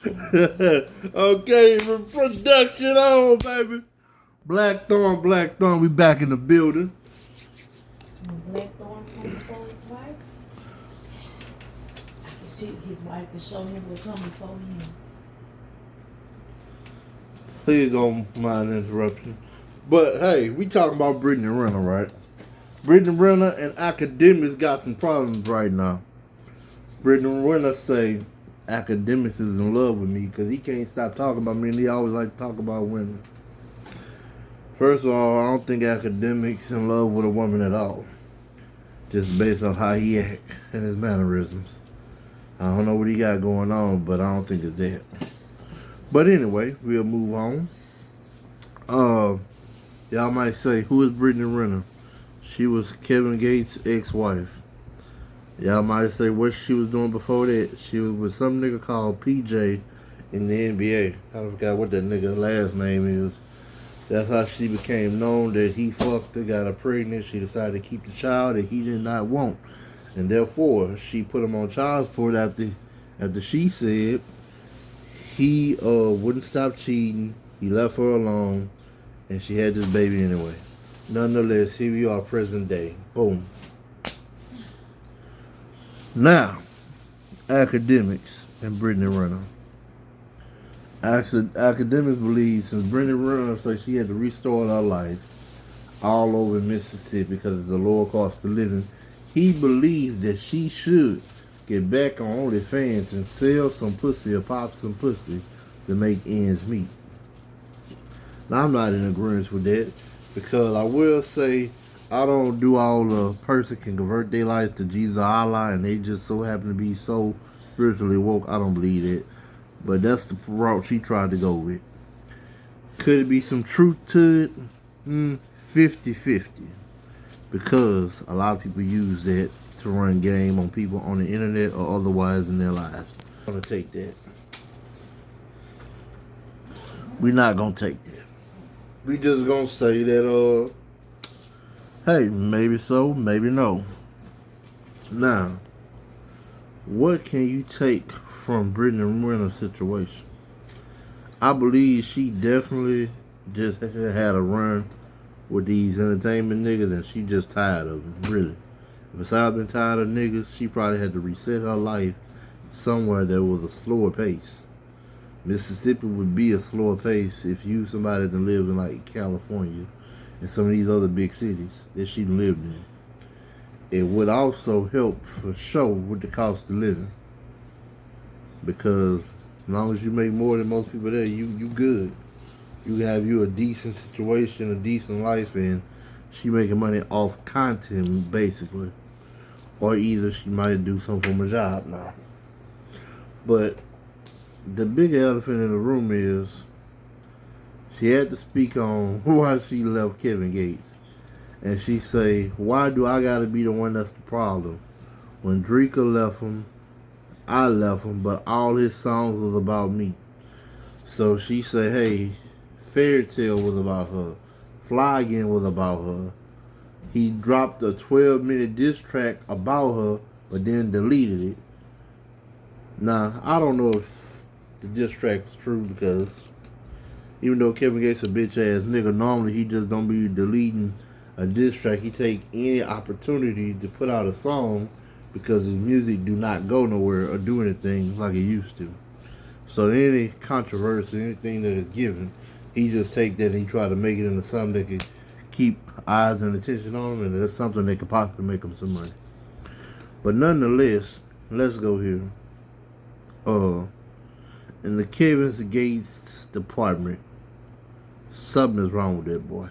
Okay, production on, baby. Black Thorn, we back in the building. When Blackthorn come before his wife, I can see his wife can show him what come before him. Please don't mind the interruption. But hey, we talking about Brittany Renner, right? Brittany Renner and academics got some problems right now. Brittany Renner say academics is in love with me because he can't stop talking about me and he always like to talk about women. First of all, I don't think academics in love with a woman at all. Just based on how he act and his mannerisms. I don't know what he got going on, but I don't think it's that. But anyway, we'll move on. Y'all might say, who is Brittany Renner? She was Kevin Gates' ex-wife. Y'all might say what she was doing before that. She was with some nigga called PJ in the NBA. I forgot what that nigga's last name is. That's how she became known, that he fucked her, got her pregnant. She decided to keep the child that he did not want. And therefore, she put him on child support after she said he wouldn't stop cheating. He left her alone. And she had this baby anyway. Nonetheless, here we are present day. Boom. Now, academics and Brittany Renner. Academics believe since Brittany Renner said she had to restore her life all over Mississippi because of the lower cost of living, he believes that she should get back on OnlyFans and sell some pussy or pop some pussy to make ends meet. Now, I'm not in agreement with that because I will say I don't do all the person can convert their life to Jesus or Allah and they just so happen to be so spiritually woke. I don't believe that. But that's the route she tried to go with. Could it be some truth to it? 50-50. Because a lot of people use that to run game on people on the internet or otherwise in their lives. I'm going to take that. We're not going to take that. We just going to say that, hey, maybe so, maybe no. Now, what can you take from Brittany Renner's situation? I believe she definitely just had a run with these entertainment niggas and she just tired of them, really. Besides being tired of niggas, she probably had to reset her life somewhere that was a slower pace. Mississippi would be a slower pace if you somebody that live in like California and some of these other big cities that she lived in. It would also help for sure with the cost of living. Because as long as you make more than most people there, you good. You have you a decent situation, a decent life, and she making money off content basically. Or either she might do something from a job now. But the big elephant in the room is she had to speak on why she left Kevin Gates. And she say, why do I gotta be the one that's the problem? When Dreka left him, I left him, but all his songs was about me. So she said, hey, Fairy Tale was about her. Fly Again was about her. He dropped a 12-minute diss track about her, but then deleted it. Now, I don't know if the diss track is true because even though Kevin Gates a bitch ass nigga, normally he just don't be deleting a diss track. He take any opportunity to put out a song because his music do not go nowhere or do anything like it used to. So any controversy, anything that is given, he just take that and he try to make it into something that can keep eyes and attention on him, and that's something that could possibly make him some money. But nonetheless, let's go here. In the Kevin Gates department, something is wrong with that boy.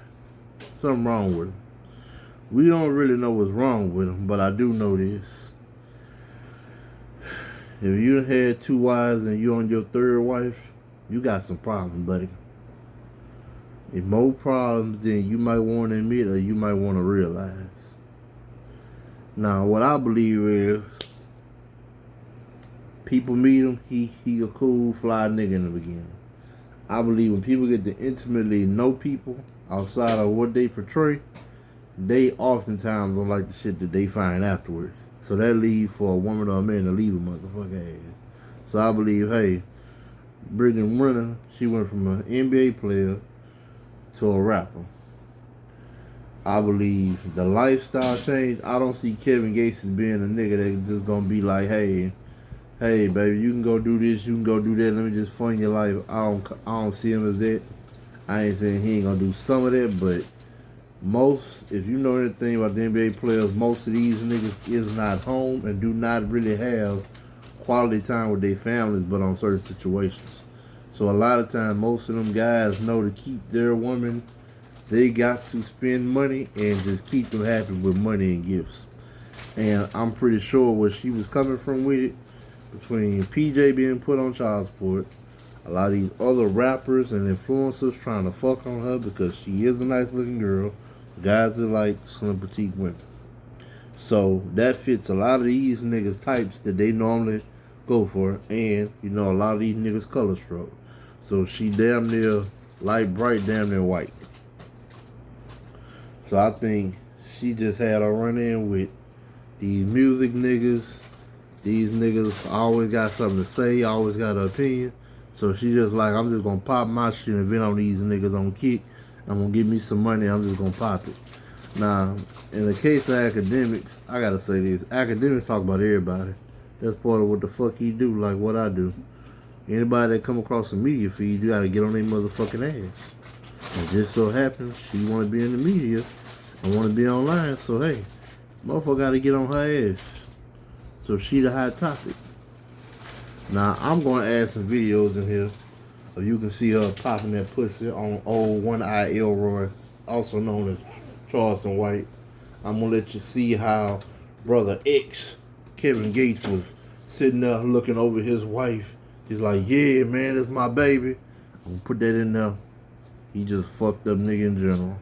Something wrong with him. We don't really know what's wrong with him, but I do know this. If you had 2 wives and you on your 3rd wife, you got some problems, buddy. If more problems than you might want to admit or you might want to realize. Now, what I believe is, people meet him, he a cool, fly nigga in the beginning. I believe when people get to intimately know people outside of what they portray, they oftentimes don't like the shit that they find afterwards. So that leave for a woman or a man to leave a motherfucker ass. So I believe, hey, Brittany Renner, she went from an NBA player to a rapper. I believe the lifestyle change. I don't see Kevin Gates as being a nigga that just gonna be like, hey, baby, you can go do this, you can go do that. Let me just fund your life. I don't see him as that. I ain't saying he ain't gonna do some of that, but most, if you know anything about the NBA players, most of these niggas is not home and do not really have quality time with their families, but on certain situations. So a lot of times, most of them guys know to keep their woman. They got to spend money and just keep them happy with money and gifts. And I'm pretty sure where she was coming from with it, between PJ being put on child support, a lot of these other rappers and influencers trying to fuck on her because she is a nice looking girl. Guys that like slim petite women. So that fits a lot of these niggas types that they normally go for. And, you know, a lot of these niggas color stroke. So she damn near light bright, damn near white. So I think she just had a run in with these music niggas. These niggas always got something to say, always got an opinion. So she just like, I'm just gonna pop my shit and vent on these niggas on kick. I'm gonna give me some money, I'm just gonna pop it. Now, in the case of academics, I gotta say this. Academics talk about everybody. That's part of what the fuck he do, like what I do. Anybody that come across the media feed, you gotta get on their motherfucking ass. It just so happens she want to be in the media and want to be online, so hey, motherfucker got to get on her ass. So she the hot topic. Now, I'm going to add some videos in here so you can see her popping that pussy on old one-eye Elroy, also known as Charleston White. I'm going to let you see how Brother X, Kevin Gates, was sitting there looking over his wife. He's like, yeah, man, that's my baby. I'm going to put that in there. He just fucked up nigga in general.